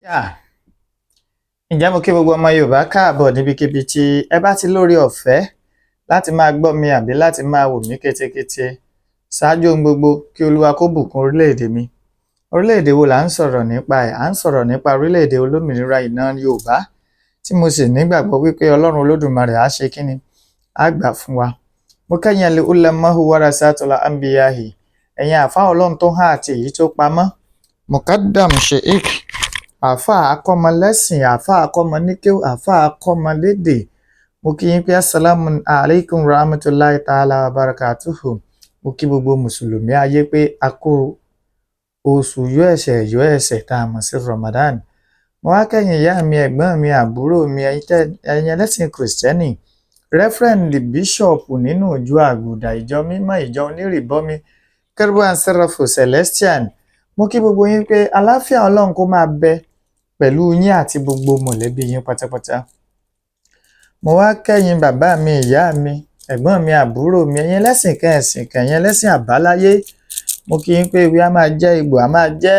Yà, ǹjẹ́ mo kí gbogbo ọmọ Yorùbá káàbọ̀ níbikíbi tí ẹ bá ti lórí ọ̀fẹ́ láti máa gbọ́ mi àbí láti máa wò mí ketekete. Ṣáájú ohun gbogbo, kí Olúwa kó bùkún orílẹ̀-èdè mi. Orílẹ̀-èdè wo là ń sọ̀rọ̀ nípa ẹ̀? À ń sọ̀rọ̀ nípa orílẹ̀-èdè olómìnira ìná Yorùbá, tí mo sì nígbàgbọ́ wípé Ọlọ́run Olódùmarè á ṣe kíni? Á gbà fún wa. Mo kẹ́yìn al-ulama'u warasatul anbiya'i, ẹ̀yin àfáà Ọlọ́run tó hàn àti èyí tó pamọ́. Muqaddam Sheikh, àfáà akọ́mọlẹ́sìn, àfáà akọ́mọníkéwú, àfáà akọ́mọlédè. Mo kí yín pé assalamu alaikum rahmatullahi ta'ala wa barakatuhu. Mo kí gbogbo mùsùlùmí ayé pé a kú oṣù yọ ẹ̀ṣẹ̀ tá a mọ̀ sí Ramadan. Mo wá kẹ́yìn ìyá mi, ẹ̀gbọ́n mi, àbúrò mi, ẹ̀yin ẹlẹ́sìn kìrìsìtẹ́nì, rẹ́fúrẹ́ǹdì bíṣọ̀pù nínú ìjọ àgùdà, ìjọ mímọ́, ìjọ onírìbọmi, kérúbù and séráfù celestial. Mo kí gbogbo yín pé àlàáfíà Ọlọ́run kó máa bẹ pẹ̀lú yín àti gbogbo mọ̀lẹ́bí yín pátápátá. Mo wá kẹ́yìn bàbá mi, ìyá mi, ẹ̀gbọ́n mi, àbúrò mi, ẹ̀yin ẹlẹ́sìn kẹ̀sìn kẹ̀yin ẹlẹ́sìn àbáláyé. Mo kí yín pé ewé á máa jẹ́, egbò á máa jẹ́,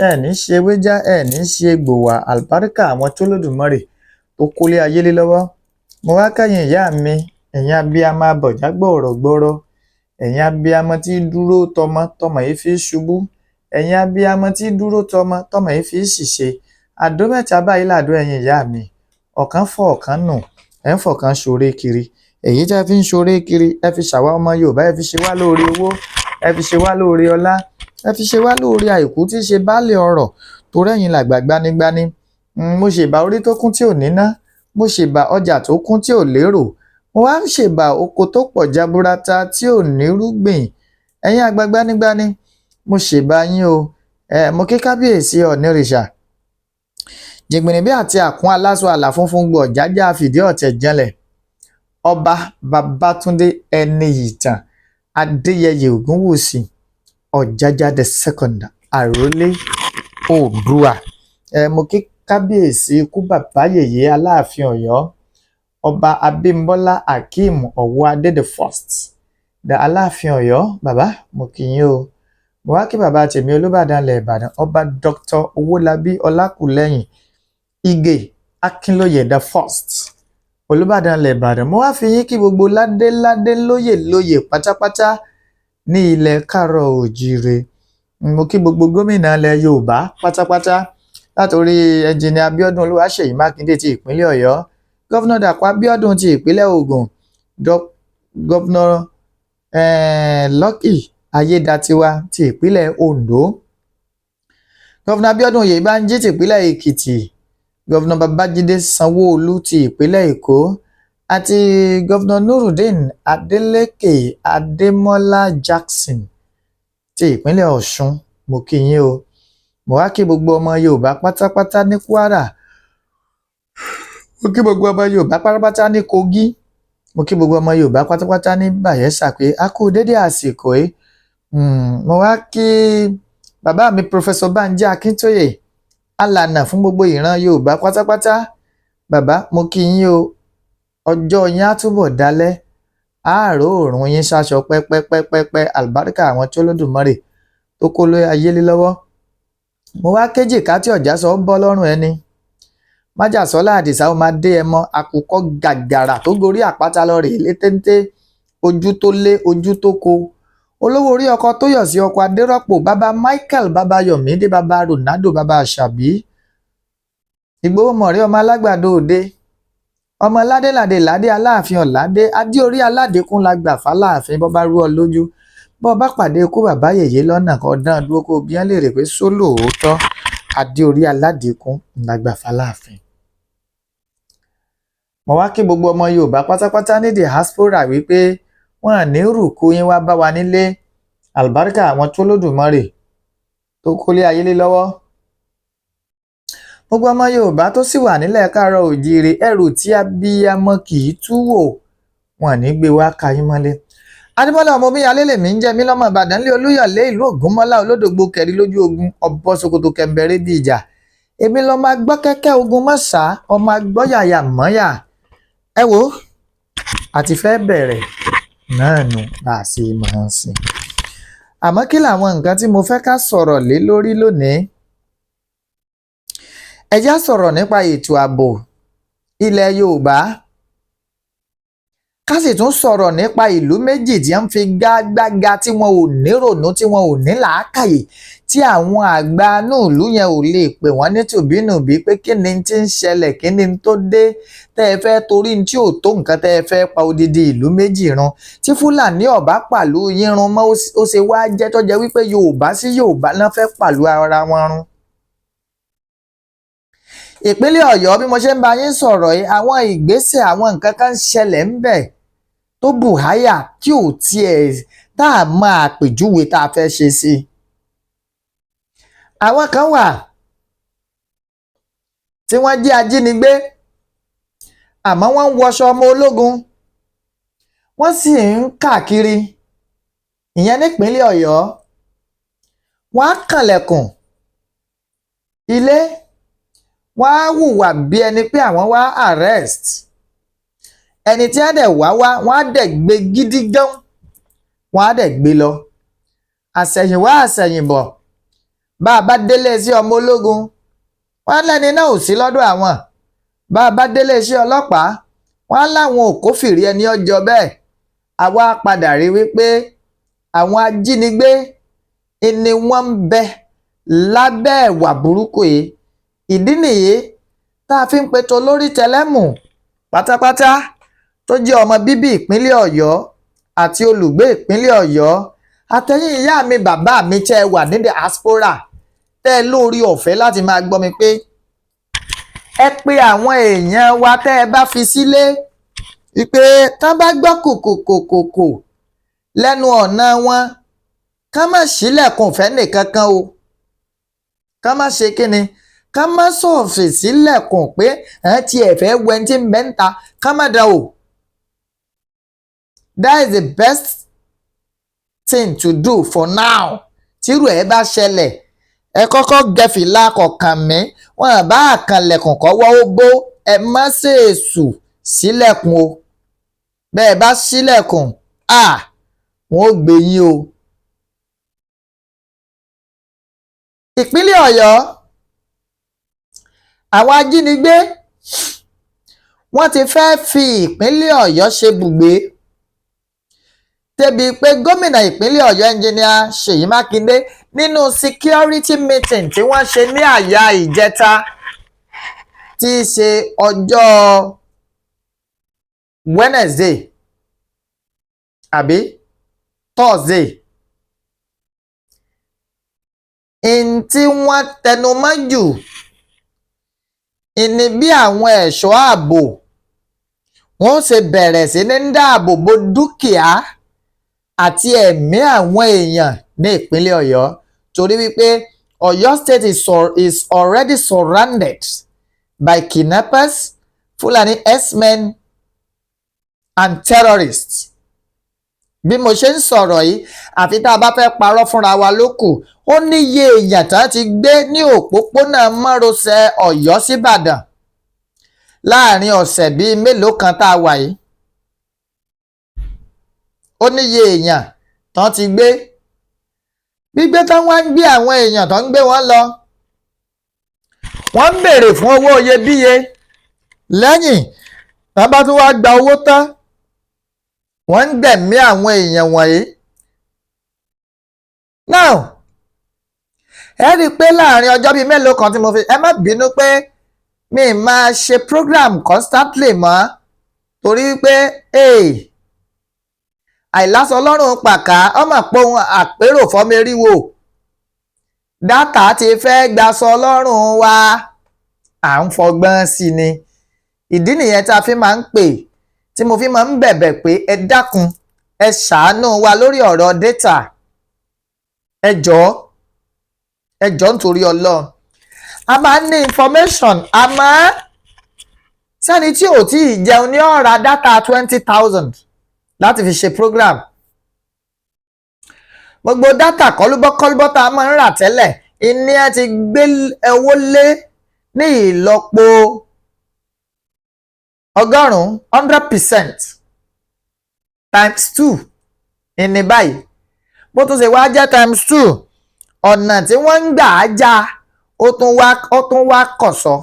ẹ̀ní ṣe ewé já, ẹ̀ní ṣe egbò wà, àlùbáríkà àwọn tó lódùmarè tó kólé ayé lé lọ́wọ́. Mo wá kẹ́yìn ìyá mi, ẹ̀yin abiyamọ abọ̀já gbọ̀rọ̀gbọ̀rọ̀, ẹ̀yin abiyamọ tí dúró tọmọ tọmọ yìí fi ṣubú, ẹ̀yin abiyamọ tí dúró tọmọ tọmọ yìí fi ṣìṣe. Àdó mẹ́ta báyìí làdó ẹ̀yin ìyá mi, ọ̀kan fọ́ ọ̀kan nù, ẹ̀ ń fọ̀kan ṣoore kiri. Èyí tẹ́ fi ń ṣoore kiri, ẹ fi ṣàwa ọmọ Yorùbá, ẹ fi ṣe wá lóore owó, ẹ fi ṣe wá lóore ọlá, ẹ fi ṣe wá lóore àìkú tí í ṣe baálé ọrọ̀, torí ẹ̀yin làgbà gbanigbani. Mo ṣèbà orí tó kún tí ò níná, mo ṣèbà ọjà tó kún tí ò lérò, mo wá ń ṣèbà oko tó pọ̀ jaburata tí ò nírúgbìn. Ẹ̀yin àgbà gbanigbani, mo ṣèbà yín o. Mo kí kábíyèsí ọ̀nìrìṣà, jìgbìnìbí àti àkún aláṣọ àlà funfun gbọ̀ jájá fìdí ọ̀tẹ̀ janlẹ̀, ọba Babátúndé Ẹniìtàn Adéyẹyè Ògúnwùsì Ọ̀jájá the second àrólé Oòduà. Mo kí kábíyèsí ikú bàbá yèyé Aláàfin Ọ̀yọ́, ọba Abímbọ́lá Akeem Ọ̀wọ́adé the first, the Aláàfin Ọ̀yọ́. Bàbá, mo kí yín o. Mo wá kí bàbá tèmi Olúbàdàn ilẹ̀ Ìbàdàn, ọba Dr. Owólabí Ọlákùlẹ́yìn Ìgè Akínlóye the first, Olúbàdàn ilẹ̀ Ìbàdàn. Mo wá fi yín kí gbogbo ládéládé lóyè pátápátá ní ilẹ̀ Káàárọ̀ Oòjíire. Mo kí gbogbo gómìnà ilẹ̀ Yorùbá pátápátá, látòrí ẹnjìnìà Abíọ́dún Olúwaṣèyí Mákindé ti ìpínlẹ̀ Ọ̀yọ́, gọ́vnà Dàpọ̀ Abíọ́dún ti ìpínlẹ̀ Ògùn, gọ́vnà Lucky Ayédatiwa ti ìpínlẹ̀ Oǹdó, gọ́vnà Abíọ́dún Oyèbánjí ti ìpínlẹ̀ Èkìtì, gọ́vnà Babájídé Sanwó-Olú ti ìpínlẹ̀ Èkó, àti gọ́vnà Nurudeen Adeleke Adémọ́lá Jackson ti ìpínlẹ̀ Ọ̀ṣun. Mo kí yín o. Mo wá kí gbogbo ọmọ Yorùbá pátápátá ní Kwara, mo kí gbogbo ọmọ Yorùbá pátápátá ní Kogi, mo kí gbogbo ọmọ Yorùbá pátápátá ní Bayelsa pé a kú dédé àsìkò yìí. Mo wá kí bàbá mi Professor Bánjí Akíntóyè, alànà fún gbogbo ìran Yorùbá pátápátá. Bàbá, mo kí yín o. Ọjọ́ yín á túbọ̀ dalẹ̀, àárò òòrùn yín ṣaṣọ pẹ́pẹ́pẹ́pẹ́, àlùbáríkà àwọn tó lódùmarè tó kó lé ayé lé lọ́wọ́. Mo wá kéjìká tí ọ̀já sọ bọ́ lọ́rùn ẹni, májàsọ́lá àdìsá ó máa dé ẹmọ, àkùkọ gàgàrà tó gorí àpáta lọ rèé létéńté, ojú tó lé ojú tó ko, olówó orí ọkọ tó yọ̀ sí ọkọ Adérọ́pò, bàbá Michael, bàbá Yọ̀mídé, bàbá Ronaldo, bàbá Àṣàbí, Ìgbòho mọ̀rí ọmọ alágbàdo òde, ọmọ ládéládé ládé Aláàfin Ọ̀ládé, adé orí aládékún la gbà fáláàfin. Bọ́ bá rú ọ lójú, bọ́ bá pàdé ikú bàbá yèyé lọ́nà kan dán dúró kó bí wọ́n lè rè pé sólòótọ́ adé orí aládékún la gbà fáláàfin. Mo wá kí gbogbo ọmọ Yorùbá pátápátá ní diaspora wípé wọn à ní rùkú yín wá bá wa nílé, àlùbáríkà àwọn tó lódùmarè tó kólé ayé lé lọ́wọ́. Gbogbo ọmọ Yorùbá tó sì wà nílẹ̀ Káàárọ̀ Oòjíire, ẹrù tí abiyamọ kì í tú wò, wọn à ní gbé wá ka yín mọ́lé. Adémọ́lá ọmọ mi alẹ́ lèmi ń jẹ́, mi lọ́mọ Ìbàdàn lé Olúyọ̀lé ìlú Ògúnmọ́lá olódògbò kẹrí lójú ogun, ọ̀bọ ṣòkòtò kẹ̀mbẹ̀rẹ̀ bí ìjà. Èmi lọ́mọ agbọ́ kẹ́kẹ́ ogun mọ́sà, ọmọ agbọ́ yàyà mọ́yà. Ẹ wo, àti fẹ́ bẹ̀rẹ̀ náà nù bá a ṣe máa ń sìn. Àmọ́ kí làwọn nǹkan tí mo fẹ́ ká sọ̀rọ̀ lé lórí lónìí? ẹ já sọ̀rọ̀ nípa ètò ààbò ilẹ̀ Yorùbá, ká sì tún sọ̀rọ̀ nípa ìlú méjì tí wọ́n fi gágbága tí wọn ò nírònú, tí wọn ò ní làákàyè, tí àwọn àgbà inú ìlú yẹn ò lè pè wọ́n ní tùbínùbí pé kí ni tí ń ṣẹlẹ̀, kí ni tó dé tẹ́ ẹ fẹ́ torí tí ò tó nǹkan tẹ́ ẹ fẹ́ pa odidi ìlú méjì run. Tí Fúlàní ọ̀bá pàlú yín run mọ́, ó ṣe wá jẹ́ tó jẹ́ wípé Yorùbá sí Yorùbá náà fẹ́ pàlú ara wọn run. Ìpínlẹ̀ Ọ̀yọ́, bí mo ṣe ń bá yín sọ̀rọ̀ yìí, àwọn ìgbésẹ̀, àwọn nǹkan kan ń ṣẹlẹ̀ ń bẹ̀ tó bùháyà tí ò tiẹ̀ tá a máa pèjúwe tá a fẹ́ ṣe sí. Àwọn kan wà tí wọ́n jẹ́ ajínigbé àmọ́ wọ́n ń wọṣọ ọmọ ológun, wọ́n sì ń káàkiri, ìyẹn nípínlẹ̀ Ọ̀yọ́. Wọ́n á kànlẹ̀kùn ilé, wọ́n á hùwà bí ẹni pé àwọn wá arrest ẹni tí á dẹ̀ wá wọ́n á dẹ̀ gbé gidi gan, wọ́n á dẹ̀ gbé lọ àṣẹ̀yìnwá àṣẹ̀yìnbọ̀. Bá a bá délé sí ọmọ ológun, wọ́n á lẹ́ni náà ò sí lọ́dọ̀ àwọn. Bá a bá délé sí ọlọ́pàá, wọ́n á láwọn ò kófìrí ẹni ọjọ́ bẹ́ẹ̀. Àwa padà rí wípé àwọn ajínigbé ni wọ́n ń bẹ lábẹ́ ìwà burúkú yìí. Ìdí nìyí tá a fi ń pe tolórí tẹlẹ́mù pátápátá tó jẹ́ ọmọ bíbí ìpínlẹ̀ Ọ̀yọ́ àti olùgbé ìpínlẹ̀ Ọ̀yọ́, àtẹ̀yìn ìyá mi bàbá mi tẹ́ ẹ wà ní diaspora, tẹ́ ẹ lórí ọ̀fẹ́ láti máa gbọ́ mi, pé ẹ pe àwọn èèyàn wa tẹ́ ẹ bá fi sílé wípé tán bá gbọ́ kòkòkòkò lẹ́nu ọ̀nà wọn, ká má ṣílẹ̀kùn fẹ́ nìkankan o, ká má ṣe kíni, ká má sọ̀fì sílẹ̀kùn pé ẹ̀ tí ẹ̀ fẹ́ wẹ́n tí ń bẹ́ ń ta, ká má dá o. That is the best thing to do for now. Tírú ẹ̀ bá ṣẹlẹ̀, ẹ kọ́kọ́ gẹ̀fìlà kọ̀ọ̀kan mi, wọ́n bá àkànlẹ̀kùn kọ́wọ́ ó bó, ẹ má ṣèṣù sílẹ̀kùn o. Bẹ́ẹ̀ bá sílẹ̀kùn, wọ́n ó gbé yín o. Ìpínlẹ̀ Ọ̀yọ́, àwọn ajínigbé wọ́n ti fẹ́ fi ìpínlẹ̀ Ọ̀yọ́ ṣe bùgbé, débi pé gómìnà ìpínlẹ̀ Ọ̀yọ́ ẹnjìníà Ṣèyí Mákindé nínú security meeting tí wọ́n ṣe ní àyà ìjẹta, tí í ṣe ọjọ́ Wednesday àbí Thursday, tí wọ́n tẹnumọ́ jù ní bí àwọn ẹ̀ṣọ́ ààbò wọ́n ṣe bẹ̀rẹ̀ sí ní dáàbò bo dúkìá àti ẹ̀mí àwọn èèyàn ní ìpínlẹ̀ Ọ̀yọ́, torí wípé Ọ̀yọ́ state is already surrounded by kidnappers, Fulani Herdsmen and terrorists. Bí mo ṣe ń sọ̀rọ̀ yìí, àfi tá a bá fẹ́ parọ́ fúnra wa lókù, ó níye èèyàn tán ti gbé ní òpópónà márosẹ̀ Ọ̀yọ́ síbàdàn láàrin ọ̀sẹ̀ bíi mélòó kan tá a wà yìí. Ó níye èèyàn tán ti gbé. Gbígbé tán wá ń gbé àwọn èèyàn tán ń gbé wọn lọ, wọ́n ń béèrè fún owó iyebíye. Lẹ́yìn tán bá tún wá gba owó tán, wọ́n ń gbẹ̀mí àwọn èèyàn wọ̀nyí. Now, ẹ rí i pé láàrin ọjọ́ bíi mélòó kan tí mo fi, ẹ má bínú pé mi máa ṣe program constantly mọ́, torí pé àìlásọ ọlọ́run pàká ọmọ pohùn àpérò fọ́mẹ́ríwò, dátà ti fẹ́ gbaṣọ ọlọ́run wa, à ń fọgbọ́n sí ni. Ìdí nìyẹn tá a fi máa ń pè, tí mo fi máa ń bẹ̀bẹ̀ pé ẹ dákun, ẹ ṣàánú wa lórí ọ̀rọ̀ data. Ẹ jọ̀ọ́ nítorí Ọlọ́run. A máa ń ní information, àmọ́ sẹ́ni tí ò tí ì jẹun ní ó ra data 20,000 láti fi ṣe program. Gbogbo data kọlúbọ́ tá a máa ń rà tẹ́lẹ̀, ìní ẹ ti gbé owó lé ní ìlọ́po 100% times 2 ìní báyìí. Bó tún ṣe wá jẹ́ times 2, ọ̀nà tí wọ́n ń gbà á já ó tún wá kọ̀sọ́.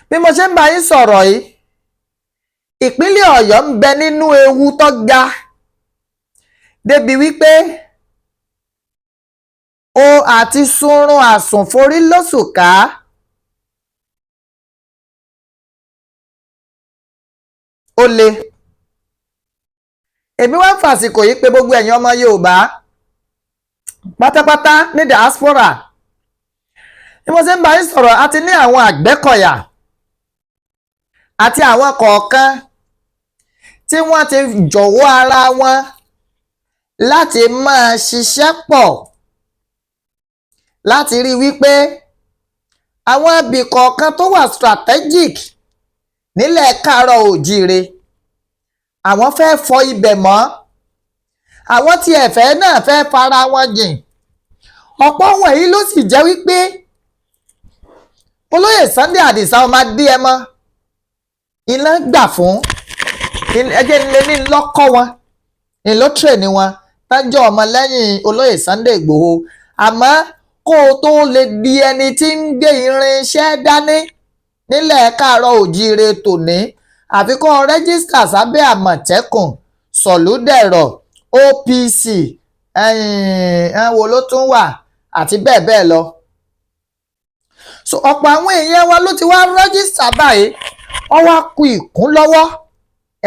Bí mo ṣe ń bá yín sọ̀rọ̀ yìí, ìpínlẹ̀ Ọ̀yọ́ ń bẹ nínú ewu tó ga débi wípé o àti sunrun àsùnforí lóṣùká ó le. Èmi wá ń fàsìkò yìí pé gbogbo ẹ̀yin ọmọ Yorùbá pátápátá ní diaspora, bí mo ṣe ń bá yín sọ̀rọ̀, a ti ní àwọn Àgbẹ̀kọ̀yà àti àwọn kọ̀ọ̀kan tí wọ́n ti jọ̀wọ́ ara wọn láti máa ṣiṣẹ́ pọ̀ láti rí wípé àwọn ibì kọ̀ọ̀kan tó wà strategic nílẹ̀ káàárọ̀ oòjíire àwọn fẹ́ fọ ibẹ̀ mọ́, àwọn tí ẹ̀fẹ́ náà fẹ́ fara wọn jìn. Ọ̀pọ̀ wọ̀nyí ló sì jẹ́ wípé olóyè Sunday Adisa ọmọ Adéyẹmọ iná gbà fún ẹjẹ́ nílé ní lọ́kọ́ wọn ìlótìrè ni wọn tájọ́ ọmọ lẹ́yìn olóyè Sunday Ìgbòho. Àmọ́ kó o tó lè di ẹni tí ń gbé irinṣẹ́ dání nílẹ̀ káàárọ̀ oòjíire tòní, àfi kó rẹ́gísítà sábẹ́ Àmọ̀tẹ́kùn, Sọ̀lúdẹ̀rọ̀, OPC, wo ló tún wà àti bẹ́ẹ̀ bẹ́ẹ̀ lọ. So ọ̀pọ̀ àwọn èèyàn wa ló ti wá rẹ́gísítà báyìí, wọ́n wá kú ìkún lọ́wọ́.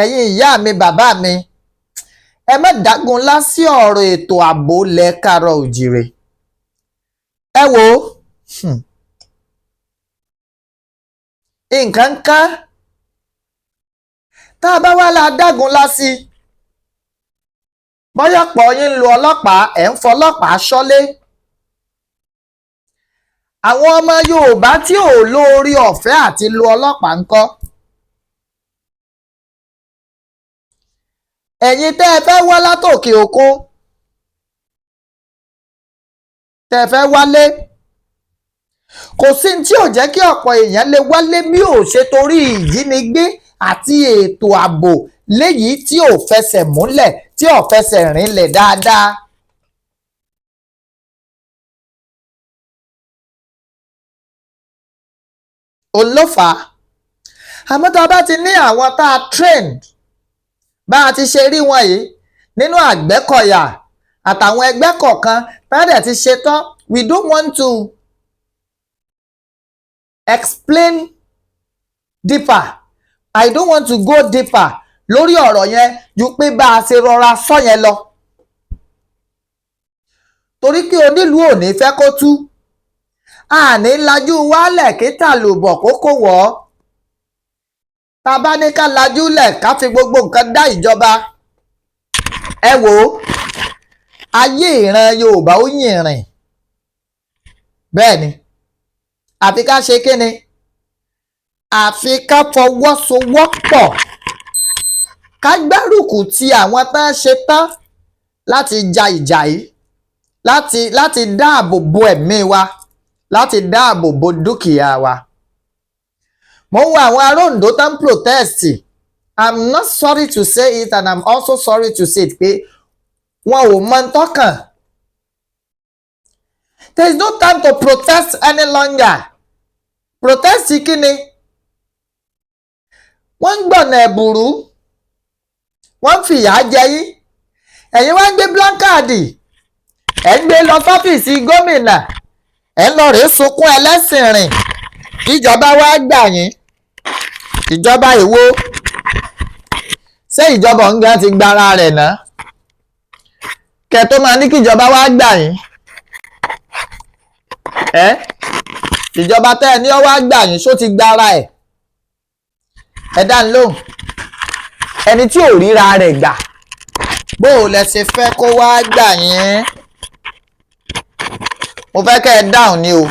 Ẹ̀yin ìyá mi, bàbá mi, ẹ má dágun lá sí ọ̀rọ̀ ètò ààbò lẹ̀ káàárọ̀ oòjíire. Ẹ wò ó, nǹkan kan tá a bá wá la dágun lá sí, bóyá pọ̀ yín ń lo ọlọ́pàá, ẹ̀ ń fọlọ́pàá ṣọ́lé. Àwọn ọmọ Yorùbá tí ò lórí ọ̀fẹ́ àti lo ọlọ́pàá ńkọ́? Ẹ̀yin tẹ́ ẹ fẹ́ wá látòkè òkun, tẹ́ ẹ fẹ́ wálé, kò sí tí ò jẹ́ kí ọ̀pọ̀ èèyàn lè wálé bí ò ṣe torí ìjínigbé àti ètò ààbò léyìí tí ò fẹsẹ̀ múlẹ̀, tí ò fẹsẹ̀ rinlẹ̀ dáadáa. Olófà àmọ́ tá a bá ti ní àwọn tá a trained bá a ti ṣe rí wọn yìí nínú Àgbẹ̀kọ̀yà àtàwọn ẹgbẹ́ kọ̀ọ̀kan tẹ́lẹ̀ ti ṣe tán, we don't want to explain deeper, I don't want to go deeper lórí ọ̀rọ̀ yẹn ju pé bá a ṣe rọra sọ yẹn lọ, torí pé onílùú ò ní fẹ́ kó tú, àní lajú wálẹ̀ kí tàlùbọ̀ kókó wọ̀ ọ́. Ta bá ní ká lajú lẹ̀ ká fi gbogbo nǹkan dá ìjọba, ẹ wò ó, ayé ìran Yorùbá ó yìnrìn. Bẹ́ẹ̀ ni, àfi ká ṣe kíni, àfi ká fọwọ́sowọ́pọ̀, ká gbárùkù ti àwọn tá a ṣe tán láti ja ìjà yìí, láti dáàbò bo ẹ̀mí wa, láti dáàbò bo dúkìá wa. Mo ń wo àwọn ará Oǹdó tán protest, I'm not sorry to say it and I'm also sorry to say it pé wọn ò mọ ntọ́kàn. There is no time to protest any longer. Protest kí ni? Wọ́n ń gbọ̀nà ẹ̀bùrú, wọ́n ń fìyà jẹ yín, ẹ̀yin wá ń gbé blankáàdì, ẹ̀ ń gbé lọ sọ́fíìsì gómìnà, ẹ̀ ń lọ rèé sunkún ẹlẹ́sìn rìn kíjọba wá gbà yín. Ìjọba èwo? Ṣé ìjọba ọ̀ǹgá ti gbára rẹ̀ ná? Kẹ́ tó máa ní kíjọba wá gbà yín. Ìjọba tẹ́ ẹ ní ó wá gbà yín ṣó ti gbára ẹ̀? Ẹ dá ń lóhùn. Ẹni tí ò ríra rẹ̀ gbà, bó o lẹ ṣe fẹ́ kó wá gbà yín? Mo fẹ́ kẹ́ ẹ dáhùn ni o.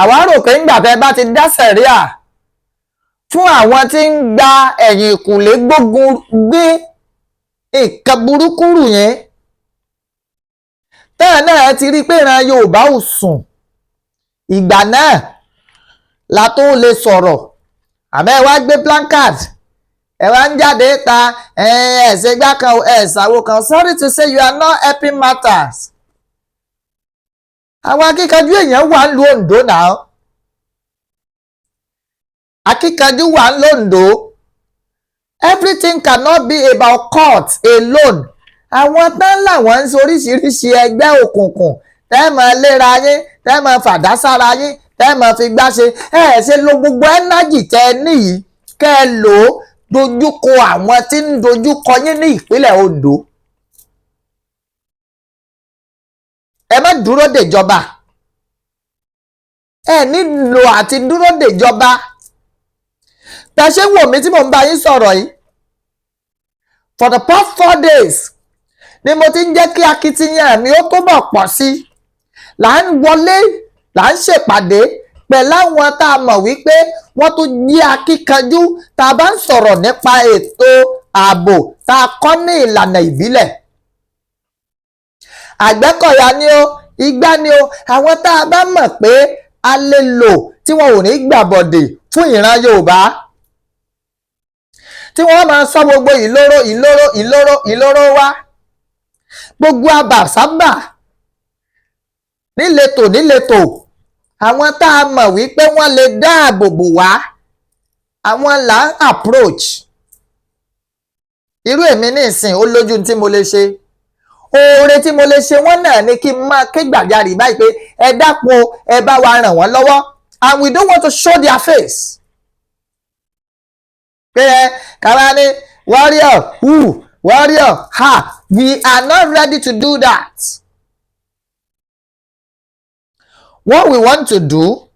Àwa rò pé ńgbà tẹ́ bá ti dá sẹ̀ríà fún àwọn tí ń gba ẹ̀yìn ìkùlé gbógun gbé nǹkan burúkú rù yẹn, tẹ́ẹ̀ náà ti rí pé ìran Yorùbá ò sùn, ìgbà náà la tó lè sọ̀rọ̀. Àmọ́ ẹ wá gbé placard, ẹ wá ń jáde ta ẹ̀ṣẹ̀ gbá kan ẹ̀ṣàwó kan. Sorry to say you are not helping matters. àwọn akíkanjú èèyàn wà ń lu Oǹdó náà, akíkanjú wà ń lo Oǹdó. Everything cannot be about court alone. Àwọn tán làwọn ń soríṣiríṣi ẹgbẹ́ òkùnkùn tẹ́ máa léra yín, tẹ́ máa fàdá sára yín, tẹ́ máa fi gbá ṣe ṣe lo gbogbo ẹ́nájì tẹ́ ẹ níyìí kẹ́ ẹ lò ó dojúkọ àwọn tí ń dojúkọ yín ní ìpínlẹ̀ Oǹdó. Ẹ má dúró dèjọba, ẹ nílò àti dúró dèjọba. Tá ṣe wò mí tí mò ń bá yín sọ̀rọ̀ yìí, for the past 4 days ni mo ti ń jẹ́ kí akitiyan mi ó túbọ̀ pọ̀ sí. Là ń wọlé, là ń ṣèpàdé pẹ̀lú àwọn tá a mọ̀ wípé wọ́n tún jí akíkanjú tá a bá ń sọ̀rọ̀ nípa ètò ààbò tá a kọ́ ní ìlànà ìbílẹ̀. Àgbẹ̀kọ̀yà ni ó, igbá ni ó, àwọn tá a bá mọ̀ pé a lè lò tí wọn ò ní gbàbọ̀dè fún ìran Yorùbá, tí wọ́n máa sọ gbogbo ìlóró wá, gbogbo àbàsábà níletò, àwọn tá a mọ̀ wípé wọ́n lè dáàbò bò wá, àwọn là ń approach. Irú èmi ní ìsìn ó lójú tí mo lè ṣe, oore tí mo lè ṣe wọ́n náà ni kí n máa ké gbàjarì báyìí pé ẹ dákun ẹ bá wa ràn wọ́n lọ́wọ́, and we don't want to show their face. Pé kàrá ní warrior we are not ready to do that. What we want to do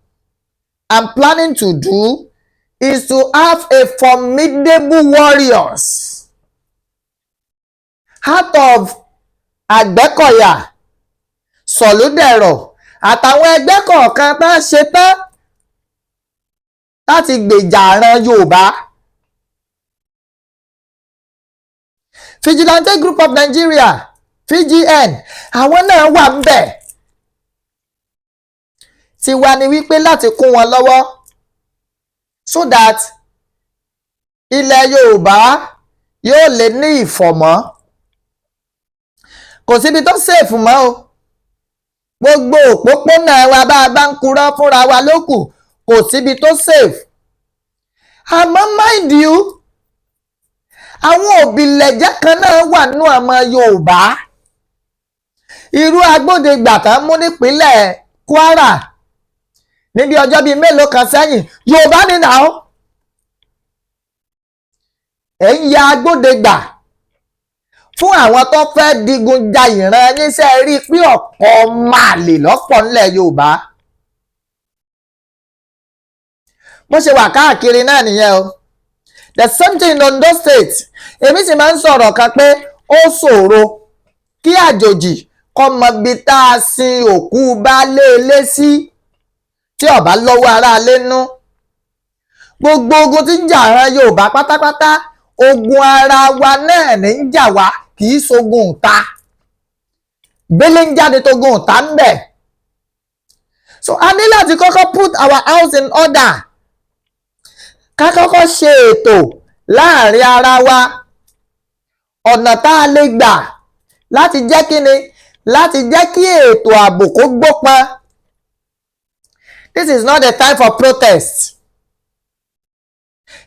and planning to do is to have a formidable warriors out of Àgbẹ̀kọ̀yà, Sọ̀lúdẹ̀rọ̀ àtàwọn ẹgbẹ́ kọ̀ọ̀kan tá a ṣe tán láti gbèjà àran Yorùbá. Vigilante Group of Nigeria, VGN, àwọn náà wà ń bẹ̀. Tiwa ni wípé láti kún wọn lọ́wọ́ so that ilẹ̀ Yorùbá yóò lè ní ìfọ̀mọ́. Kò síbi tó safe mọ́ o. Gbogbo òpópónà wa bá a bá ń kurọ́ fúnra wa lókù, kò síbi tó safe. Àmọ́ mind you, àwọn òbílẹ̀jẹ́ kan náà wà nínú ọmọ Yorùbá. Irú agbódegbà tán mú nípínlẹ̀ Kwara níbi ọjọ́ bíi mélòó kan sẹ́yìn, Yorùbá ni now. Ẹ ń ya agbódegbà fún àwọn tó fẹ́ digun ja ìran yín, ṣe rí pé ọ̀pọ̀ màlè lọ́pọ̀ nílẹ̀ Yorùbá. Bó ṣe wà káàkiri náà nìyẹn o. There's something in Ondo State. Èmi sì máa ń sọ̀rọ̀ kan pé ó ṣòro kí àjòjì kó mọ ibi tá a sin òkú baálé ilé sí tí ó bá lọ́wọ́ aráalé nú. Gbogbo ogun tí ń jà ìran Yorùbá pátápátá, ogun ara wa náà ní ń jà wá, kì í ṣogun ìta. Bẹ́lẹ̀ ń jáde tógun ìta ń bẹ̀. So a ní láti kọ́kọ́ put our house in order. Ká kọ́kọ́ ṣe ètò láàrin ara wa, ọ̀nà tá a lè gbà láti jẹ́ kíni, láti jẹ́ kí ètò ààbò kó gbópọn. This is not the time for protest.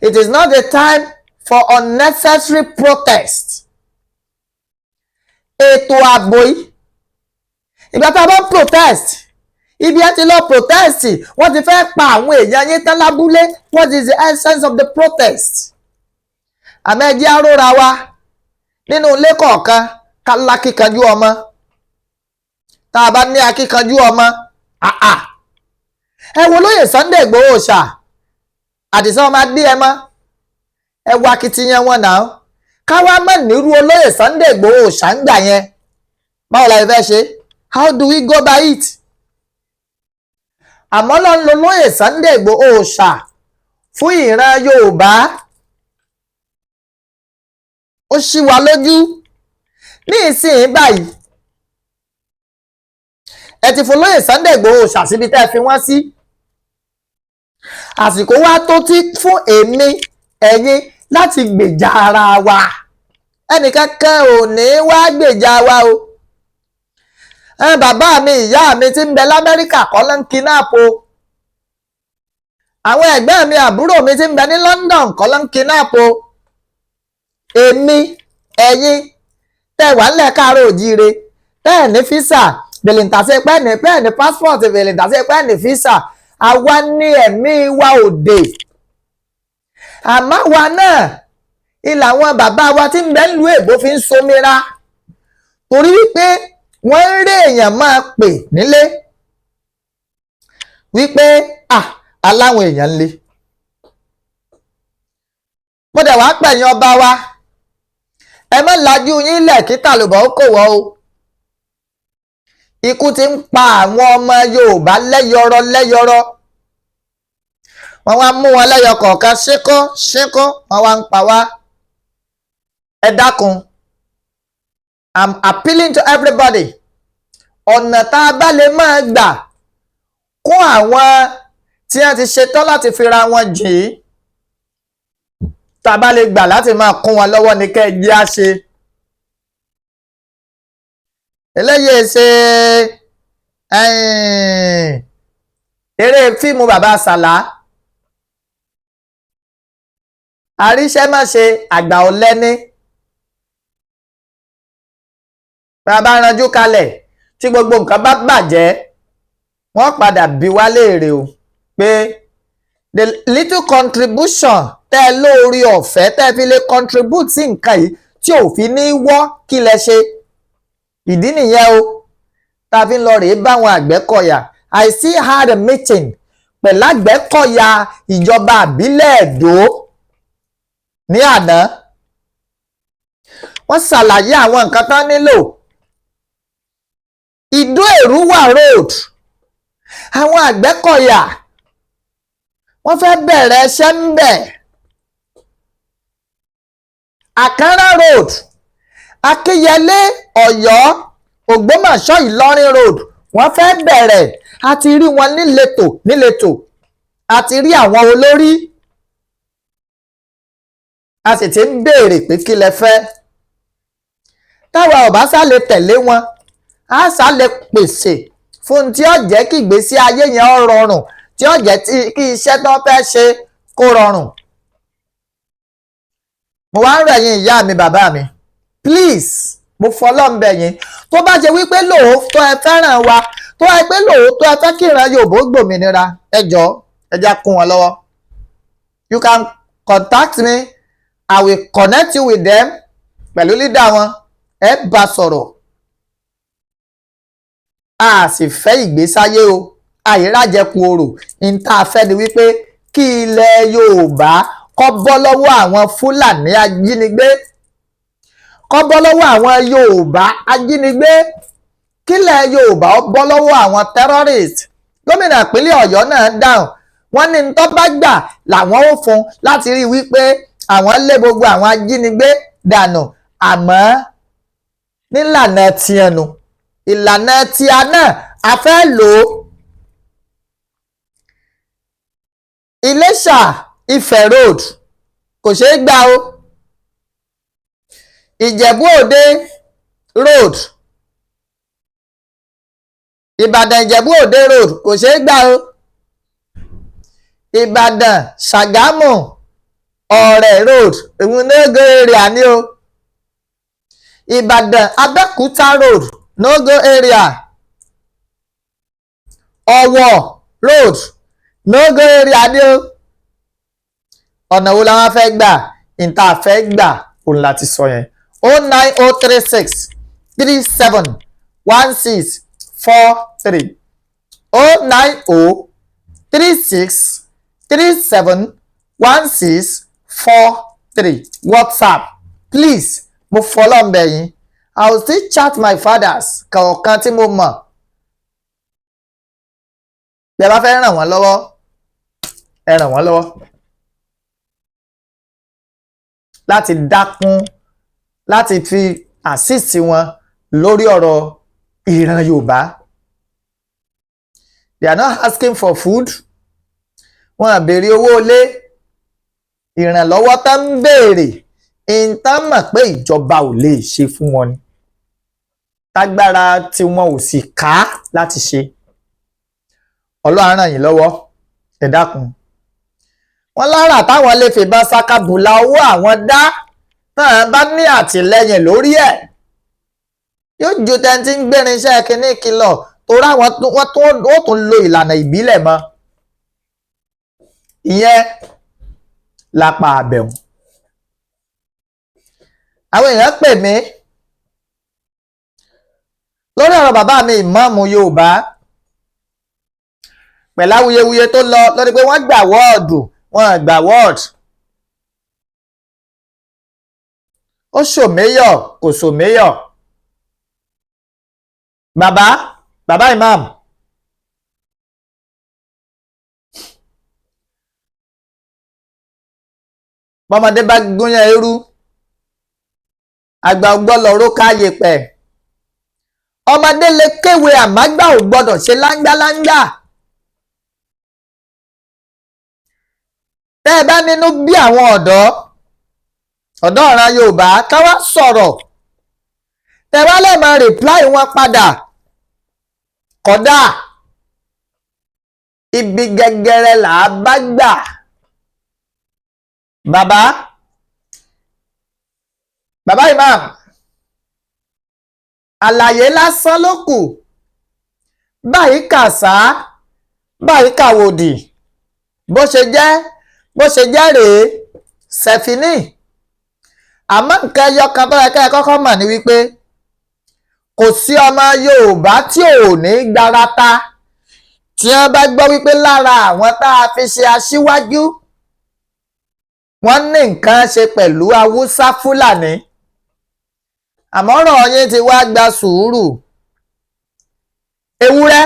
It is not the time for unnecessary protest. Ètò ààbò yìí, ìgbà tá a bá protest, ibi ẹ ti lọ protest, wọ́n ti fẹ́ pa àwọn èèyàn yín tán lábúlé. What is the essence of the protest? Àmọ́ ẹ jẹ́ aróra wa nínú ilé kọ̀ọ̀kan ká lákíkanjú ọmọ. Tá a bá ní akíkanjú ọmọ, ẹ wo lóyè Sunday Igboho Òòṣà, Àdìsá ọmọ Adéyẹmọ, ẹ wo akitiyan wọn náà. Ká wá mọ̀ nírú olóyè Sunday Igboho Òòṣà ń gbà yẹn, báwo la fẹ́ ṣe? How do we go by it? Àmọ́ ló ń lo lóyè Sunday Igboho Òòṣà fún ìran Yorùbá. Ó ṣí wa lójú ní ìsìn báyìí. Ẹ ti fún lóyè Sunday Igboho Òòṣà síbi tẹ́ ẹ fi wọ́n sí. Àsìkò wá tó tí fún èmi ẹ̀yin láti gbèjà ara wa. Ẹnìkankan ò ní wá gbèjà wa o. bàbá mi ìyá mi tí ń bẹ l'Amẹ́ríkà kọ́ ló ń kidnap o, àwọn ẹ̀gbọ́n mi àbúrò mi tí ń bẹ ní London kọ́ ló ń kidnap o, èmi ẹ̀yin tẹ́ wà nílẹ̀ káàárọ̀ òjíire tẹ́ ní físà bèlìntàṣe pẹ́ ní passport bèlìntàṣe pẹ́ ní físà, àwa ní ẹ̀mí wa òde, àmọ́ wa náà ilà àwọn bàbá wa tí ń bẹ nílùú èbó fi ń somira torí wípé wọ́n ń rí èèyàn máa pè nílé wípé aláwọn èèyàn ń lé. mo dẹ̀ wá pẹ̀yìn ọba wa, ẹ má lajú yín lẹ̀ kí tàlùbọ̀ ó kò wọ́ o. Ikú ti ń pa àwọn ọmọ Yorùbá lẹ́yọrọ lẹ́yọrọ, wọ́n wá mú wọn lẹ́yọ kọ̀ọ̀kan ṣínkún ṣínkún, wọ́n wá ń pa wá. Ẹ dákun, I'm appealing to everybody, ọ̀nà tá a bá lè máa gbà kún àwọn tí wọ́n ti ṣetán láti fira wọn jìn, tá a bá lè gbà láti máa kún wọn lọ́wọ́ ní kẹ́ ẹ jẹ́ á ṣe. Eléyìí ṣe eré fíìmù bàbá Sàlá, àríṣẹ́ má ṣe àgbà ọ̀lẹ́ni, bàbá ranjú kalẹ̀ tí gbogbo nǹkan bá bàjẹ́ wọ́n padà bi wá léèrè o pé the little contribution tẹ́ lórí ọ̀fẹ́ tẹ́ fi lè contribute sí nǹkan yìí tí ò fi ní wọ́ kí lẹ ṣe. Ìdí nìyẹn o tá a fi ń lọ rèé báwọn Àgbẹ̀kọ̀yà. I still had a meeting pẹ̀lú Àgbẹ̀kọ̀yà ìjọba àbílẹ̀ Ẹdó ní àná. Wọ́n ṣàlàyé àwọn nǹkan tán nílò. Ìdó Èrúwà road, àwọn Àgbẹ̀kọ̀yà wọ́n fẹ́ bẹ̀rẹ̀ ẹṣẹ́ ń bẹ̀. Àkàrà road, Akínyẹlé Ọ̀yọ́ Ògbómọ̀ṣọ́ Ìlọrin road wọ́n fẹ́ bẹ̀rẹ̀. A ti rí wọn níletò, a ti rí àwọn olórí, a sì ti ń béèrè pé kí lẹ fẹ́. Táwa ò bá sá lè tẹ̀lé wọn, a sá lè pèsè fún tí ó jẹ́ kí ìgbésí ayé yẹn ó rọrùn, tí ó jẹ́ kí iṣẹ́ tó fẹ́ ṣe kó rọrùn. Mo wá ń rẹ̀ yín ìyá mi bàbá mi, please, mo fọlọ́n bẹ̀ yín, tó bá jẹ́ wípé lóòótọ́ ẹ fẹ́ràn wa, tó bá jẹ́ pé lóòótọ́ ẹ fẹ́ kí ìran Yorùbá gbòmìnira, ẹ jọ̀ọ́ ẹ já kún wọn lọ́wọ́. You can contact me, I will connect you with them, pẹ̀lú leader wọn, ẹ bá sọ̀rọ̀. A sì fẹ́ ìgbésáyé o, àìrájẹkù orò, ní tá a fẹ́ ni wípé kí ilẹ̀ Yorùbá kó bọ́ lọ́wọ́ àwọn Fúlàní ajínigbé, kó bọ́ lọ́wọ́ àwọn Yorùbá ajínigbé, kílẹ̀ Yorùbá ó bọ́ lọ́wọ́ àwọn terrorist. Gómìnà ìpínlẹ̀ Ọ̀yọ́ náà dáhùn, wọ́n ní tó bá gbà làwọn ó fún láti rí wípé àwọn lé gbogbo àwọn ajínigbé dànù, àmọ́ nílànà tiẹnu, ìlànà tíá náà a fẹ́ lò ó. Iléṣà Ifẹ̀ road kò ṣeé gbà o. Ìjẹ̀bú Òde road, Ìbàdàn Ìjẹ̀bú Òde road kò ṣeé gbà o. Ìbàdàn Ṣàgámù Ọ̀rẹ́ road ìwọ̀n no go area ni o. Ìbàdàn Abẹ́òkúta road no go area. Ọ̀wọ̀ road no go area ni o. Ọ̀nà wo la wá fẹ́ gbà? Ìta fẹ́ gbà òun láti sọ yẹn. 09036 37 16 43 09036 37 16 43 WhatsApp. Please, mo fọlọ́ ń bẹ̀ yín, I will still chat my fathers kọ̀ọ̀kan tí mo mọ̀. Bí ẹ bá fẹ́ ràn wọ́n lọ́wọ́, ẹ ràn wọ́n lọ́wọ́ láti dákún, láti fi assist wọn lórí ọ̀rọ̀ ìran Yorùbá. They are not asking for food, wọn à béèrè owó ilé, ìrànlọ́wọ́ tá ń béèrè ìtàn mọ̀ pé ìjọba ò lè ṣe fún wọn ni. tágbára tí wọn ò sì ká láti ṣe. Ọlọ́run ràn yín lọ́wọ́, ẹ dákun. Wọ́n lára táwọn lè fìbọn ṣakabùlà owó àwọn dá náà bá ní àtìlẹ́yìn lórí ẹ̀ yóò ju tẹ́ntí ń gbérin iṣẹ́ kínní kìlọ̀ torí àwọn wọ́n tún lo ìlànà ìbílẹ̀ mọ́. Ìyẹn lápá àbẹ̀wò. Àwọn èèyàn pè mí lórí ọ̀rọ̀ bàbá mi ìmáàmù Yorùbá pẹ̀lú awuyewuye tó lọ lórí pé wọ́n gbà wọ́ọ̀dù wọ́n gbà wọ́ọ̀dù. Ó ṣòméyọ̀ kò ṣòméyọ̀. Bàbá ìmáàmù bọ́mọdé bá gúnyán eérú àgbà ògbọ́lọ̀ ró káyè pẹ̀. Ọmọdé lè kéwé àmágbà ò gbọ́dọ̀ ṣe láńgbáláńgbà. Tẹ́ ẹ bá nínú bí àwọn ọ̀dọ́ ọ̀ràn Yorùbá ká wá sọ̀rọ̀ tẹ́ wá lè máa rìpláì wọn padà kódà ibi gẹ́gẹ́rẹ́ là á bá gbà. Bàbá imam àlàyé lásán ló kù. Báyìí kàsá báyìí kàwòdì bó ṣe jẹ́ rèé sẹ̀fínì. Àmọ́ nǹkan ẹyọ kan tó yẹ kẹ́ ẹ kọ́kọ́ mọ̀ ní wípé kò sí ọmọ Yorùbá tí ò ní gbarata tí wọ́n bá gbọ́ wípé lára àwọn tá a fi ṣe aṣíwájú wọ́n ní nǹkan ṣe pẹ̀lú Haúsá Fúlàní. Àmọ́ ọ̀rọ̀ yín ti wá gba sùúrù. Ewúrẹ́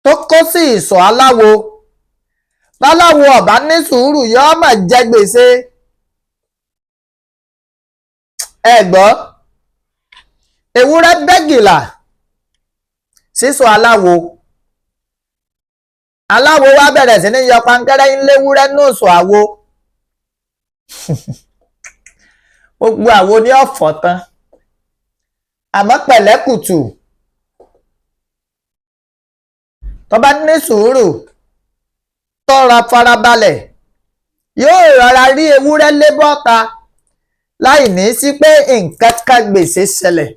tó kó sí ìsọ̀ aláwo láláwo ọ̀bá ní sùúrù yóò mà jẹ gbèsè. Ẹ gbọ́ ewúrẹ́ bẹ́gìlà sísọ̀ aláwo wá bẹ̀rẹ̀ sí ní yọ pankẹ́rẹ́ ńléwúrẹ́ ní òsò àwo. Gbogbo àwo ní ọ̀fọ̀ tán. Àmọ́ pẹ̀lẹ́kùtù tó bá ní sùúrù tọ́ra farabalẹ̀ yóò rọra rí ewúrẹ́ lé bọ́ta láì ní sí pé nǹkan kan gbèsè ṣẹlẹ̀.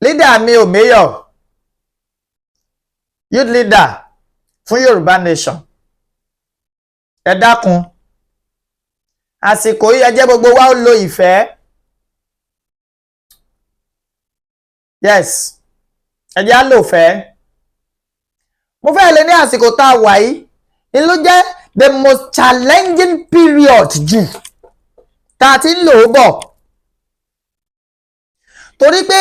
Lídà mi ò méyọ̀ youth leader fún Yorùbá Nation, ẹ dákun àsìkò yìí ẹ jẹ́ gbogbo wa ó lo ìfẹ́. Yes, ẹ jẹ́ á lò fẹ́. Mo fẹ́ lè ní àsìkò tá a wà yìí ni ló jẹ́ the most challenging period jù tá a ti ń lò ó bọ̀. Torí pé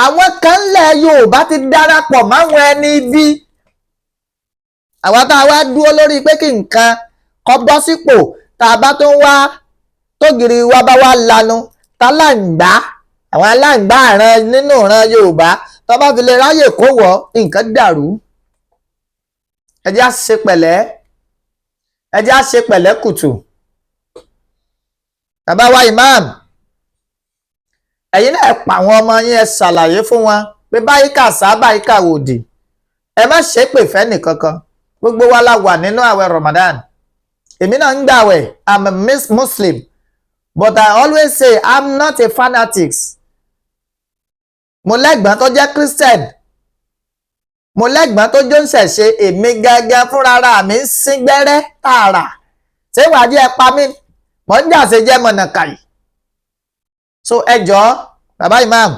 àwọn kan lẹ̀ Yorùbá ti darapọ̀ máwọn ẹni bí. Àwa tá a wá dúró lórí pé kí nǹkan kọ́ bọ́ sípò tá a bá tó ń wá tógìrì wa bá wá lanu tá láǹgbá àwọn aláǹgbá àràn nínú ìran Yorùbá tó bá fi lè ráyè kó wọ́ nǹkan dàrú. Ẹ jẹ́ á ṣe pẹ̀lẹ́, ẹ jẹ́ á ṣe pẹ̀lẹ́ kùtù. Bàbá wa imam ẹ̀yin náà pa àwọn ọmọ yín ẹ ṣàlàyé fún wọn pé báyìí kàsá báyìí kàwòdì. Ẹ má ṣépè fẹ́ nìkankan. Gbogbo wa la wà nínú àwẹ̀ Ramadan. Èmi náà ń gbàwẹ̀, I'm a Muslim, but I always say I'm not a fanatic. Mo lẹ́gbọ̀n tó jẹ́ Christian, mo lẹ́gbọ̀n tó jó ń ṣẹ̀ṣe, èmi gẹ́gẹ́ fúnra mi ń sín gbẹ́rẹ́ tààrà. Ṣé wàá jẹ́ ẹ pa mí? Mọ̀ ń jà ṣe jẹ́ mọ̀nàkàyì. So ẹ jọ̀ọ́ bàbá imam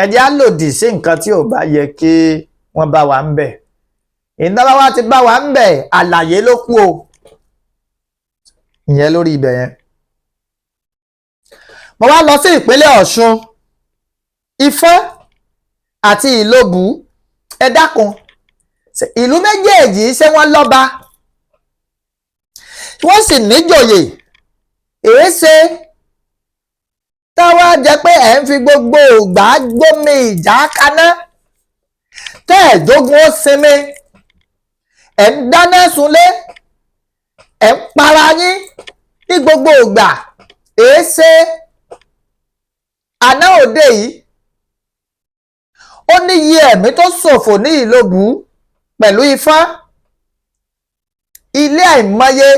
ẹ jẹ́ á lòdì sí nǹkan tí ò bá yẹ kí wọ́n bá wa ń bẹ̀. Ìdábá wa ti bá wa ń bẹ̀ àlàyé ló kù o. Ìyẹn lórí ibẹ̀ yẹn. Mo wá lọ sí ìpínlẹ̀ Ọ̀ṣun, Ifẹ̀ àti Ìlobù. Ẹ dákun ìlú méjèèjì ṣé wọ́n lọ́ba wọ́n sì níjòyè. Èéṣe táwa jẹ́ pé ẹ̀ ń fi gbogbo ìgbà gbómi ìjà kaná tẹ́ ẹ̀ jogun ó sinmi ẹ̀ ń dáná sunlé ẹ̀ ń para yín ní gbogbo ìgbà. Èéṣe àná òde yìí ó níye ẹ̀mí tó ṣòfò ní Ìlóbù pẹ̀lú Ifá. Ilé àìmọye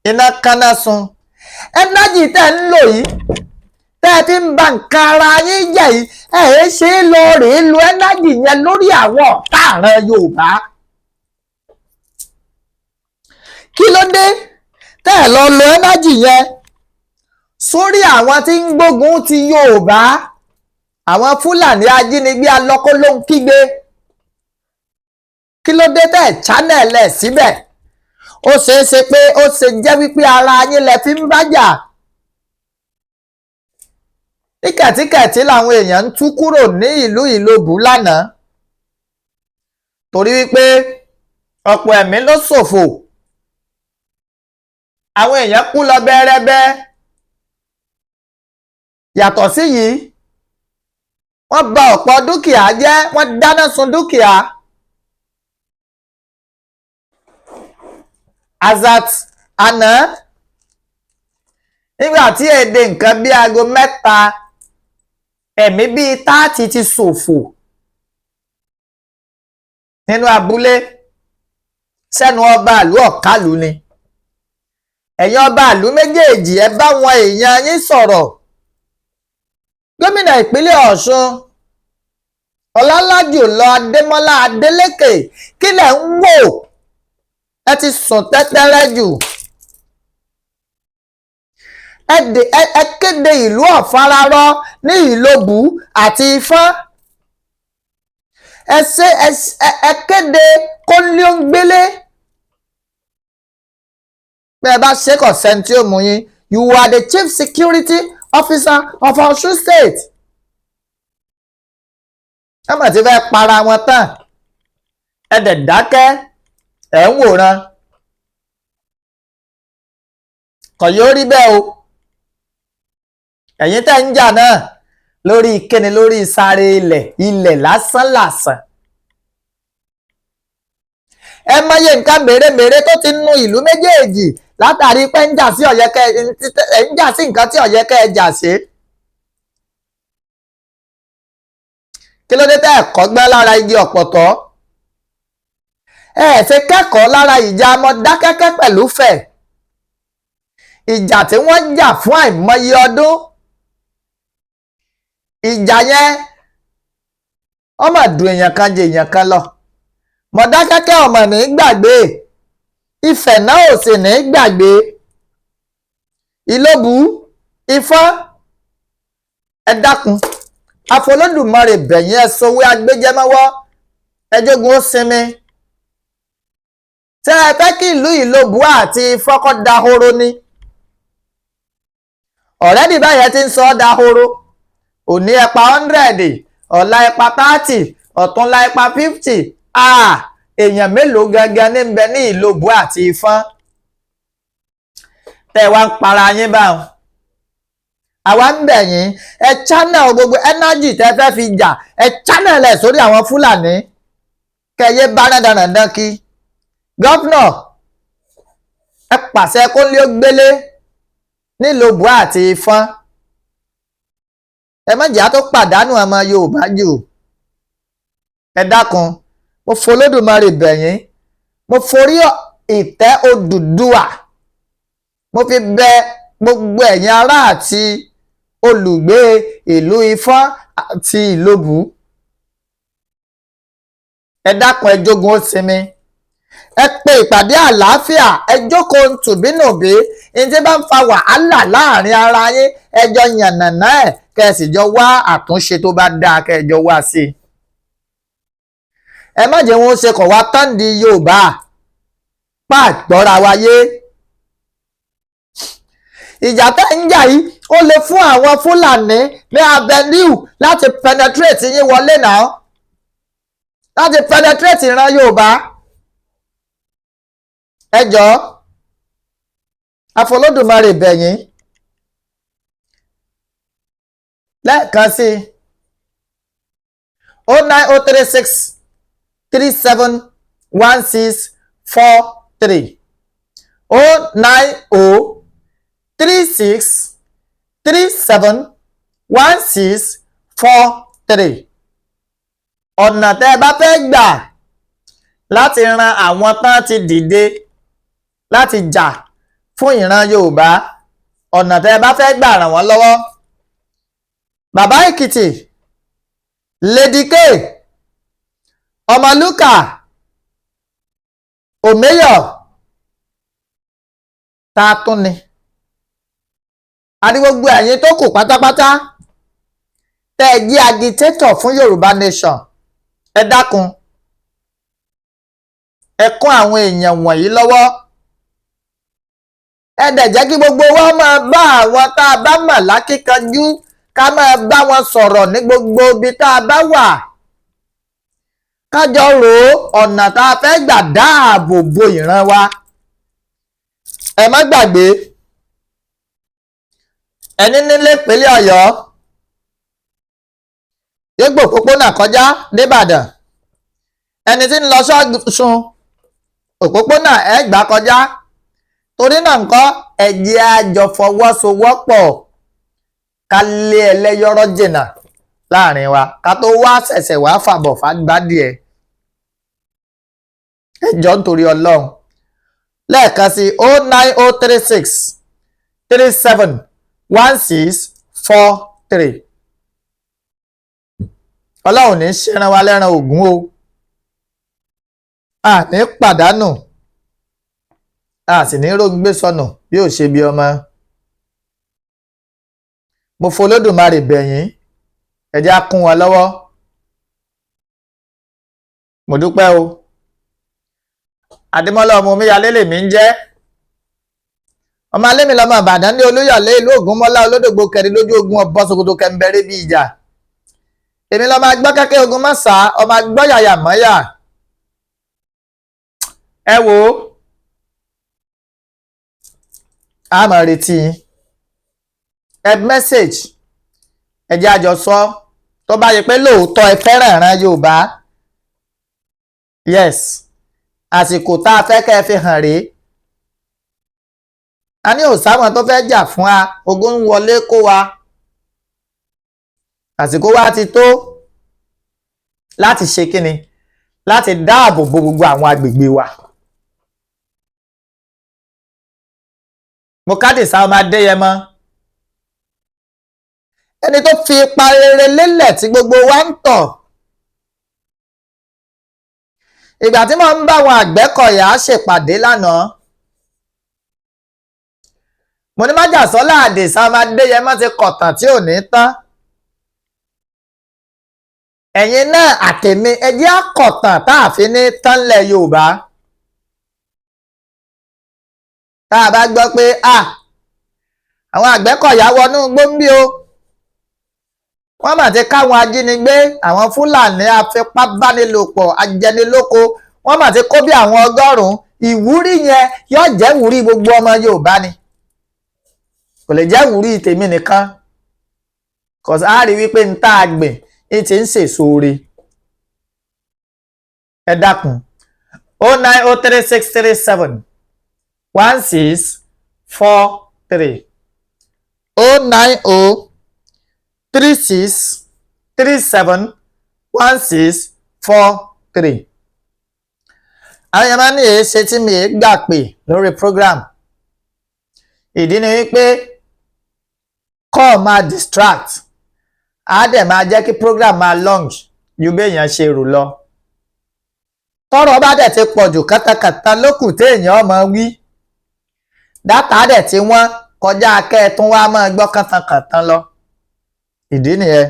iná kaná sun. Ẹnájì tẹ́ ń lò yìí tẹ́ ti ń ba nǹkan ara yín jẹ́ yìí, ẹ̀ ṣe é lọ rèé lo ẹnájì yẹn lórí àwọn ọ̀tá àràn Yorùbá. Kí ló dé tẹ́ ẹ̀ lọ lo ẹnájì yẹn sórí àwọn tí ń gbógun ti Yorùbá, àwọn Fúlàní ajínigbé alọ́kó ló ń kígbe? Kí ló dé tẹ́ ẹ̀ channel ẹ̀ síbẹ̀? Ó ṣeé ṣe pé ó ṣe jẹ́ wípé ara yín lẹ fi ń bájà. Tíkẹ̀tíkẹ̀tí làwọn èèyàn ń tú kúrò ní ìlú Ìlóbù lánàá torí wípé ọ̀pọ̀ ẹ̀mí ló ṣòfò. Àwọn èèyàn kú lọ bẹ́rẹ́bẹ́. Yàtọ̀ sí yìí, wọ́n bà ọ̀pọ̀ dúkìá jẹ́, wọ́n dáná sun dúkìá. Azat àná nígbà tí èdè nǹkan bí aago mẹ́ta, ẹ̀mí bíi 30 ti ṣòfò nínú abúlé sẹ́nu ọba ìlú ọ̀kálù ni. Ẹ̀yin ọba ìlú méjèèjì ẹ bá wọn èèyàn yín sọ̀rọ̀. Gómìnà ìpínlẹ̀ Ọ̀ṣun Ọlálàjùlọ Adémọ́lá Adélékè, kí lẹ̀ ń wò? Ẹ ti sùn tẹ́tẹ́rẹ́ jù. Ẹ kéde ìlú ọ̀fararọ ní Ìlóbù àti Ifá. Ẹ kéde kónílé-ó-ń-gbélé. Bẹ́ẹ̀ bá ṣe kọ̀ sẹ́ni tí ó mú yín. You are the chief security officer of Osun State. Ẹ mà ti fẹ́ para wọn tán. Ẹ dẹ̀ dákẹ́, ẹ̀ ń wòran. Kò yóò rí bẹ́ẹ̀ o. Ẹ̀yin tẹ́ ń jà náà lórí ìkéni, lórí sáré ilẹ̀ lásán lásán. Ẹ mọye nǹkan mèremère tó ti nú ìlú méjèèjì látàrí pé ń jà sí nǹkan tí ó yẹ kẹ́ ẹ jà sí. Kí ló dé tẹ́ ẹ kọ́gbọ́n lára igi ọ̀pọ̀tọ́? Ẹ ṣe kẹ́kọ̀ọ́ lára ìjà Mọdákẹ́kẹ́ pẹ̀lú Fẹ̀. Ìjà tí wọ́n jà fún àìmọye ọdún. Ìjà yẹn ó mà dùn èèyàn kan jẹ èèyàn kan lọ. Mọdákẹ́kẹ́ ọmọ ní gbàgbé, Ifẹ̀ náà ò sì ní gbàgbé. Ìlóbù, Ifá, ẹ dákun, Afolódùmarè bẹ̀yìn ẹ sowó agbéjẹmọ́wọ́, ẹ jogun ó sinmi. Tẹ́ ẹ fẹ́ kí ìlú Ìlóbù àti Ifá kó dahoro ni. Ọ̀rẹ́dì báyẹn ti ń sọ ọ́ dahoro. Òní ẹ pa 100, ọ̀la ẹ pa 30, ọ̀túnla ẹ pa 50. Èèyàn mélòó gangan ní ń bẹ ní Ìlóbù àti Ifá? Tẹ́ wá ń para yín báwọn. Àwa ń bẹ̀ yín, ẹ channel gbogbo energy tẹ́ fẹ́ fi jà, ẹ channel ẹ̀ sórí àwọn Fúlàní. Kẹyẹ bá dandan kí. Gọ́fúnà, ẹ pàṣẹ kónílé-ó-gbélé ní Ìlóbù àti Ifá. Ẹ má jẹ́ á tó pàdánù ọmọ Yorùbá jù. Ẹ dákun, mo f'Olódùmarè bẹ̀ yín, mo forí ìtẹ́ Odùduwà, mo fi bẹ gbogbo ẹ̀yin ará àti olùgbé ìlú Ifá àti Ìlóbù. Ẹ dákun, ẹ jogun ó sinmi. Ẹ pe ìpàdé àlàáfíà, ẹ jókòó tùbínùbí. Ẹni tí bá ń fa wàhálà láàrin ara yín, ẹ jọ yànnàná ẹ̀, kẹ́ ẹ sì jọ wá àtúnṣe tó bá dáa, kẹ́ ẹ jọ wá sí i. Ẹ má jẹ́ wọn ṣe kọ̀ wá tán di Yorùbá pàgbọ́ra wáyé. Ìjà tẹ́ ń jà yìí ó lè fún àwọn Fúlàní ní avenue láti penetrate yín wọlé náà, láti penetrate ìran Yorùbá. Ẹ jọ̀ọ́, Afolódùmarè bẹ̀ yín lẹ́ẹ̀kan sí 09036 371643 09036371643. ọ̀nà tẹ́ ẹ bá fẹ́ gbà láti ran àwọn tán ti dìde láti jà fún ìran Yorùbá, ọ̀nà tẹ́ ẹ bá fẹ́ gbà ràn wọ́n lọ́wọ́. Bàbá Èkìtì, Lady K, Ọmọlúkà, Òmeyọ̀, ta tún ni àti gbogbo ẹ̀yin tó kù pátápátá tẹ́ ẹ jẹ́ agitator fún Yorùbá nation, ẹ dákun ẹ kún àwọn èèyàn wọ̀nyí lọ́wọ́. ẹ dẹ̀ jẹ́ kí gbogbo wa máa bá àwọn tá a bá mọ̀ lákíkanjú ká máa bá wọn sọ̀rọ̀ ní gbogbo ibi tá a bá wà. kájọ rò ó ọ̀nà tá a fẹ́ gbà dáàbò bo ìran wa. ẹ má gbàgbé ẹni nílé ìpínlẹ̀ Ọ̀yọ́ yóò gbọ́ òpópónà kọjá débàdàn, ẹni tí ń lọ sọ́sùn òpópónà ẹ gbà kọjá. torí náà nǹkan ẹ jẹ́ a jọ fọwọ́sowọ́pọ̀ ká lé ẹlẹ́yọ̀rọ̀ jìnnà láàrin wa ká tó wá ṣẹ̀ṣẹ̀ wá fàbọ̀ fàgbádìẹ. ẹ jọ̀ọ́ nítorí Ọlọ́run lẹ́ẹ̀kan sí 09036371643. Ọlọ́run ní ṣẹ́ran wa lẹ́ran ògún o, a ní pàdánù, a sì ní rógbé sọnù bí ò ṣe bí ọmọ. mo f'Olódùmarè bẹ̀yín, ẹ jẹ́ á kún wọn lọ́wọ́. mo dúpẹ́ o. Adémọ́lá ọmọ omíyalé lèmi ń jẹ́, ọmọ alẹ́ mi lọ́mọ Ìbàdàn ní Olúyọ̀lé ìlú Ògúnmọ́lá olódògbò kẹrin lójú ogun ọ̀bọ Sòkòtò kẹ̀mbẹ̀rẹ̀ bí ìjà. èmi lọ́mọ agbọ́ kẹ́kẹ́ ogun mọ́sà, ọmọ agbọ́ yàyà mọ́yà. ẹ wò ó, a máa retí yín. ẹ mẹ́sàgì, ẹ jẹ́ a jọ sọ tó bá yẹ pé lóòótọ́ ẹ fẹ́ràn ìran Yorùbá. yes, àsìkò tá a fẹ́ kẹ́ ẹ fi hàn rèé. a ní òsáwọn tó fẹ́ jà fún wa, ogun ń wọlé kó wa. àsìkò wa ti tó láti ṣe kíni, láti dáàbò bo gbogbo àwọn agbègbè wa. mo kádìsá ọmọ Adéyẹmọ, ẹni tó fi ipa rere lélẹ̀ tí gbogbo wa ń tọ̀. ìgbà tí mo ń bá àwọn Àgbẹ̀kọ̀yà ṣèpàdé lánàá, mo ní májàsọ́lá àdìsá ọmọ Adéyẹmọ ti kọ̀tàn tí ò ní tán. ẹ̀yin náà àtèmi ẹ jẹ́ á kọ̀tàn tá a fi ní tán lẹ̀ Yorùbá. tá a bá gbọ́ pé àwọn Àgbẹ̀kọ̀yà wọnú gbóǹbí o, wọ́n mà ti káwọn ajínigbé, àwọn Fúlàní afipábánilòpọ̀ ajẹnilóko, wọ́n mà ti kó bí àwọn 100. ìwúrí yẹn yóò jẹ́ ìwúrí gbogbo ọmọ Yorùbá ni, kò lè jẹ́ ìwúrí tèmi nìkan, kọ̀sí á rí wípé ń tá a gbìn ń ti ń sèso re. ẹ dákun 09036371643 09036371643. àwọn èèyàn máa ní èé ṣe tí mi èé gbà pé lórí program. ìdí ni wípé call máa distract, á dẹ̀ máa jẹ́ kí program máa long ju béèyàn ṣe rò lọ. tọ́rọ̀ bá dẹ̀ ti pọ̀ jù kátàkátà lókù téèyàn ọmọ wí, dátà dẹ̀ tí wọ́n kọjá akẹ́ẹ̀tún wá máa gbọ́ kàntàkàntàn lọ. ìdí nìyẹn.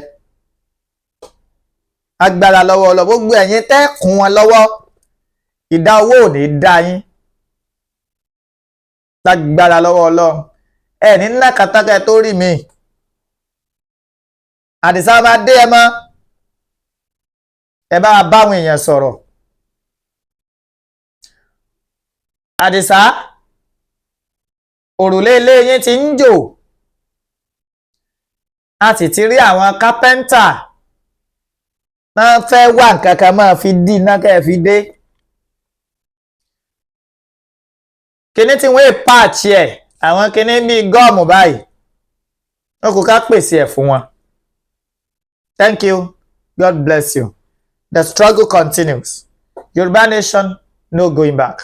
agbára lọ́wọ́ ọlọ́ gbogbo ẹ̀yin tẹ́ kún wọn lọ́wọ́, ìdá owó ò ní dá yín. lágbára lọ́wọ́ Ọlọ́run ẹ̀ ní ńlá kàtàkẹ́ tó rí mi. Àdìsá ọmọ Adéyẹmọ, ẹ bá báwọn èèyàn sọ̀rọ̀. Àdìsá, òrùlé ilé yín ti ń jò, a sì ti rí àwọn kápẹ́ńtà náà fẹ́ wá nǹkan kan máa fi dí iná kẹ́ ẹ fi dé. kíní tí wọ́n patch ẹ̀ àwọn kíní bíi gọ́ọ̀mù báyìí wọ́n kò ká pèsè ẹ̀ fún wọn. Thank you. God bless you. The struggle continues. Yoruba nation, no going back.